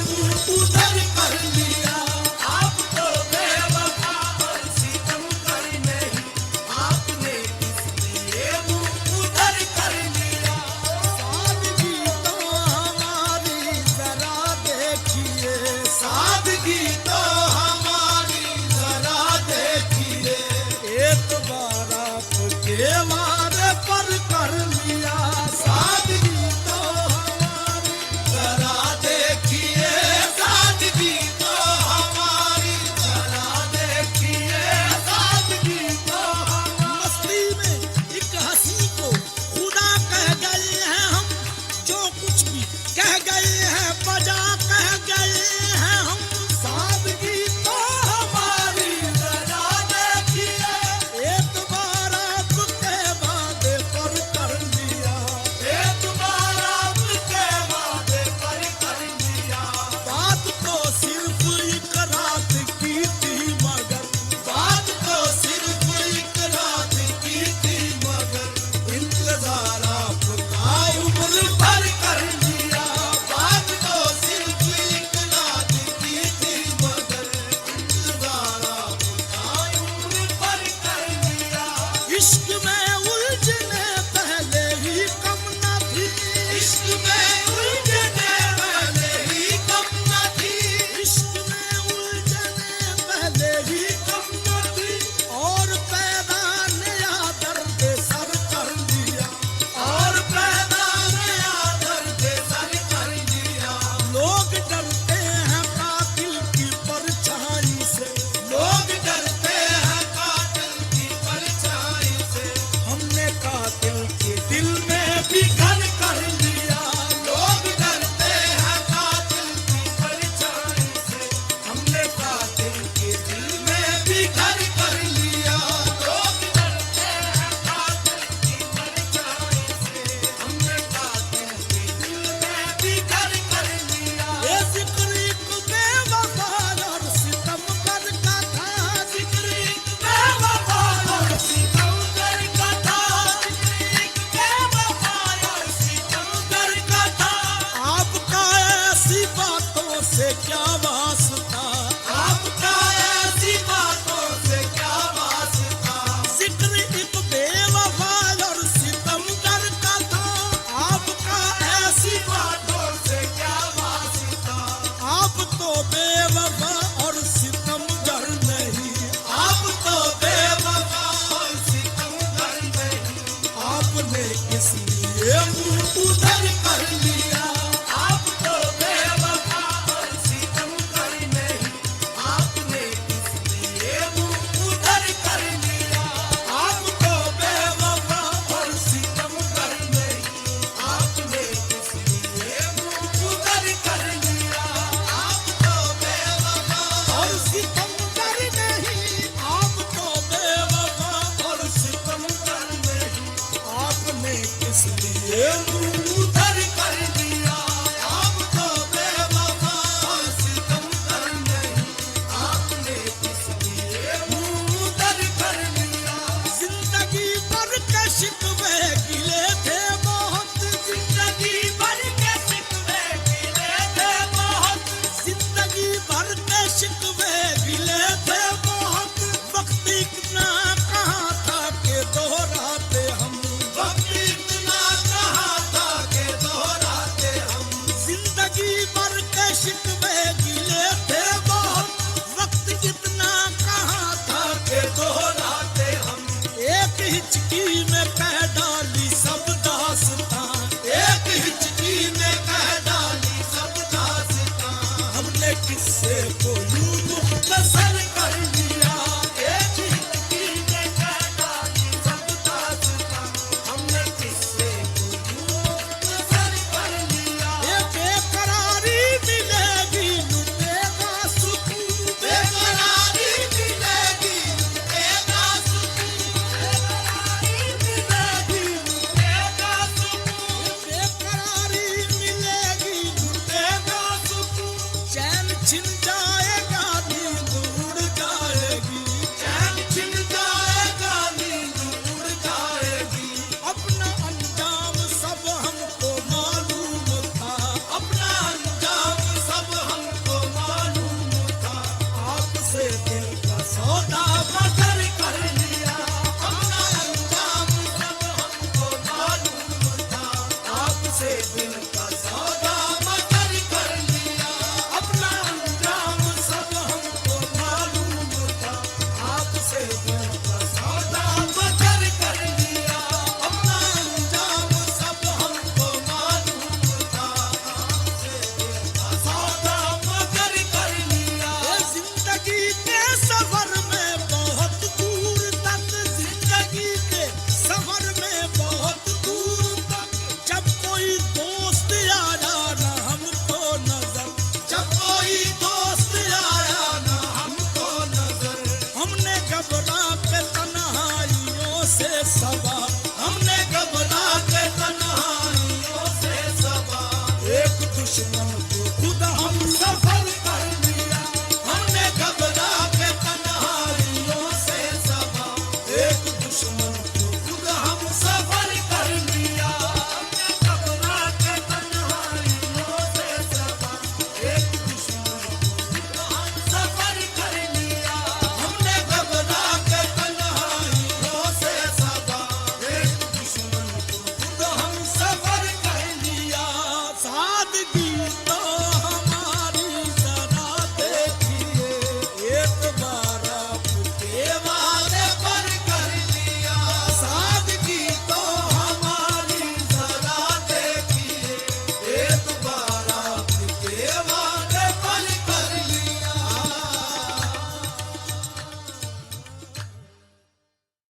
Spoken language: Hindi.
उधर कर लिया। आप तो बेवफा और सितमगर नहीं, आपने इसलिए मुंह उधर कर लिया। सादगी तो हमारी जरा देखिए, सादगी तो हमारी जरा देखिए। एक बार आपके वादे पर कर लिया। सादगी तो हमारी जरा देखिए, सादगी तो हमारी जरा देखिए, सादगी तो मस्ती में एक हंसी को खुदा कह गए हैं हम, जो कुछ भी कह गए हैं बजा कह गए हैं हम। सादगी तो हमारी जरा देखिए, एक बार आपके वादे पर कर लिया। एक बार आपके वादे पर कर लिया। बात तो सिर्फ एक रात की थी मगर, बात तो सिर्फ एक रात की थी मगर, इंतजार आपका उम्र भर कर लिया। बात तो सिर्फ एक रात की थी मगर, इंतजार आपका उम्र भर कर लिया। इश्क में उलझने पहले ही कम न थी, इश्क में उलझने पहले ही कम न थी, इश्क में उलझने पहले ही कम न थी। और पैदा नया दर्द सर कर लिया, और पैदा नया दर्द सर कर लिया। लोग डरते हैं कातिल की परछाई से, लोग डरते हैं कातिल की परछाई से। हमने कातिल के दिल में भी घर कर लिया। लोग डरते हैं कातिल की परछाई से, हमने कातिल के दिल में भी घर कर लिया। लोग डरते हैं कातिल की परछाई से, हमने कातिल के दिल में भी घर कर लिया। ये जिक्र एक बेवफा और सितमगर का था, जिक्र एक बेवफा और सितमगर का था, जिक्र एक बेवफा और सितमगर का था। आपका ऐसी बातों से क्या वास्ता, आपका ऐसी बातों से क्या वास्ता। जिक्र एक बेवफा और सितमगर का था, आपका ऐसी बातों से क्या वास्ता। आप तो बेवफा और सितमगर नहीं, आप तो बेवफा और सितमगर नहीं, आपने इसलिए मुंह उधर कर लिया। आप तो बेवफा और सितमगर नहीं, आपने इसलिए मुंह उधर कर लिया। आप तो बेवफा और सितमगर नहीं, आपने इसलिए मुंह उधर कर लिया। आप तो बेवफा और सितमगर नहीं, आप तो बेवफा और सितमगर नहीं, आपने इसलिए मुंह उधर कर लिया। आप तो बेवफा और सितमगर नहीं, आपने इसलिए मुंह उधर कर लिया। जिंदगी भर के शिकवे गिले थे बहुत, जिंदगी भर के शिकवे गिले थे बहुत, जिंदगी भर के शिकवे गिले थे बहुत। वक्त इतना कहाँ था के दोहराते हम, वक्त इतना कहाँ था के दोहराते हम। जिंदगी भर के शिकवे गिले थे बहुत, वक्त इतना कहाँ था के दोहराते हम। एक हिचकी में कह डाली सब दास्तां, एक हिचकी में कह डाली सब दास्तां। हमने किस्से को यूं मुख्तसर कर लिया। एक हिचकी में कह डाली सब दास्तां, हमने किस्से को यूं मुख्तसर कर लिया। ये बेकरारी मिलेगी लुटेगा सुकून, बेकरारी मिलेगी लुटेगा सुकून, बेकरारी मिलेगी लुटेगा सुकून, बेकरारी मिलेगी लुटेगा सुकून। चैन छिन जाएगा नींद उड़ जाएगी, चैन छिन जाएगा नींद उड़ जाएगी। अपना अंजाम सब हमको मालूम था, अपना अंजाम सब हम कोई तो